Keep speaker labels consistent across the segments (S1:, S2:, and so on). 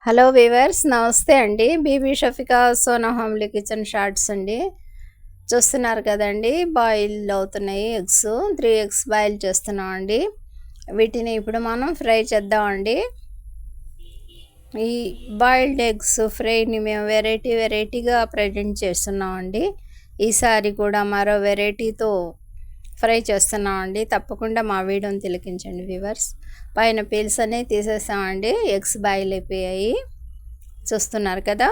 S1: Hello viewers, నమస్తే అండి. Bibi Shafika Sona homely kitchen shorts అండి. చూస్తున్నారు కదండి, బాయిల్ అవుతున్నాయి ఎగ్స్. 3 ఎగ్స్ బాయిల్ చేస్తున్నాం అండి. వీటిని ఇప్పుడు మనం ఫ్రై చేద్దామండి. ఈ బాయిల్డ్ ఎగ్స్ ఫ్రైని మేము వెరైటీగా ప్రజెంట్ చేస్తున్నామండి. ఈసారి కూడా మరో వెరైటీతో ఫ్రై చేస్తున్నామండి. తప్పకుండా మా వీడియోని తిలకించండి వ్యూవర్స్. పైన పీల్స్ అనేవి తీసేసామండి. ఎగ్స్ బాయిల్ అయిపోయాయి, చూస్తున్నారు కదా.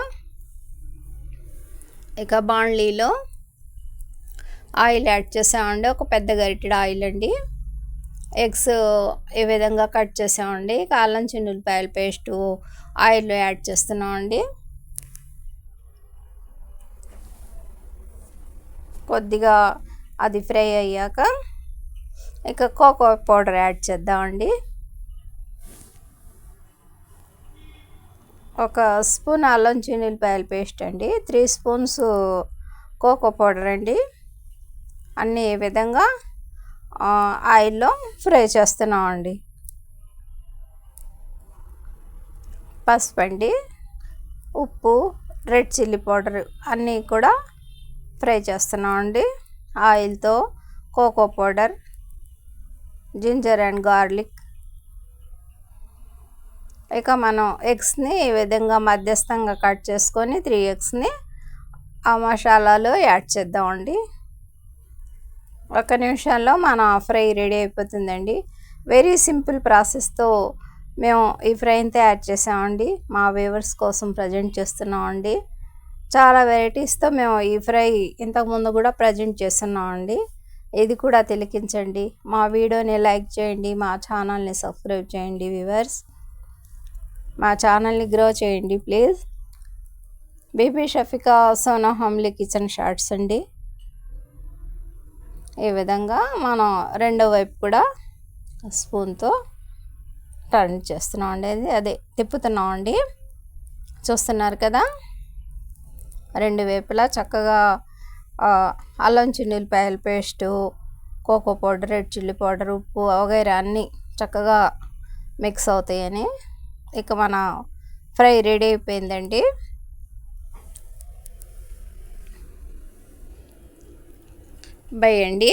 S1: ఇక బాండ్లీలో ఆయిల్ యాడ్ చేసామండి. ఒక పెద్ద గరిటెడు ఆయిల్ అండి. ఎగ్స్ ఈ విధంగా కట్ చేసామండి. అల్లం చిన్నులపాయల పేస్టు ఆయిల్లో యాడ్ చేస్తున్నామండి. కొద్దిగా అది ఫ్రై అయ్యాక ఇక కోకో పౌడర్ యాడ్ చేద్దామండి. ఒక స్పూన్ అల్లం చిన్నులపాయల పేస్ట్ అండి. 3 స్పూన్స్ కోకో పౌడర్ అండి. అన్నీ ఈ విధంగా ఆయిల్లో ఫ్రై చేస్తున్నామండి. పసుపు అండి, ఉప్పు, రెడ్ చిల్లీ పౌడర్ అన్నీ కూడా ఫ్రై చేస్తున్నామండి. ఆయిల్తో cocoa powder, ginger and garlic. ఇక మనం ఎగ్స్ని ఈ విధంగా మధ్యస్థంగా కట్ చేసుకొని 3 ఎగ్స్ని ఆ మసాలాలో యాడ్ చేద్దామండి. 1 నిమిషంలో మన ఫ్రై రెడీ అయిపోతుందండి. వెరీ సింపుల్ ప్రాసెస్తో మేము ఈ ఫ్రైని తయారు చేసామండి. మా వ్యూవర్స్ కోసం ప్రజెంట్ చేస్తున్నామండి. చాలా వెరైటీస్తో మేము ఈ ఫ్రై ఇంతకుముందు కూడా ప్రజెంట్ చేస్తున్నామండి. ఇది కూడా తిలకించండి. మా వీడియోని లైక్ చేయండి, మా ఛానల్ని సబ్స్క్రైబ్ చేయండి వ్యూవర్స్. మా ఛానల్ని గ్రో చేయండి please. Bibi Shafika Sona homely kitchen shorts అండి. ఈ విధంగా మనం రెండో వైపు కూడా స్పూన్తో టర్న్ చేస్తున్నామండి. అదే తిప్పుతున్నామండి. చూస్తున్నారు కదా, రెండు వైపులా చక్కగా అల్లం చిన్నులపాయల paste, cocoa powder, red chilli powder, ఉప్పు వగైరా అన్నీ చక్కగా మిక్స్ అవుతాయని. ఇక మన ఫ్రై రెడీ అయిపోయిందండి. బై అండి.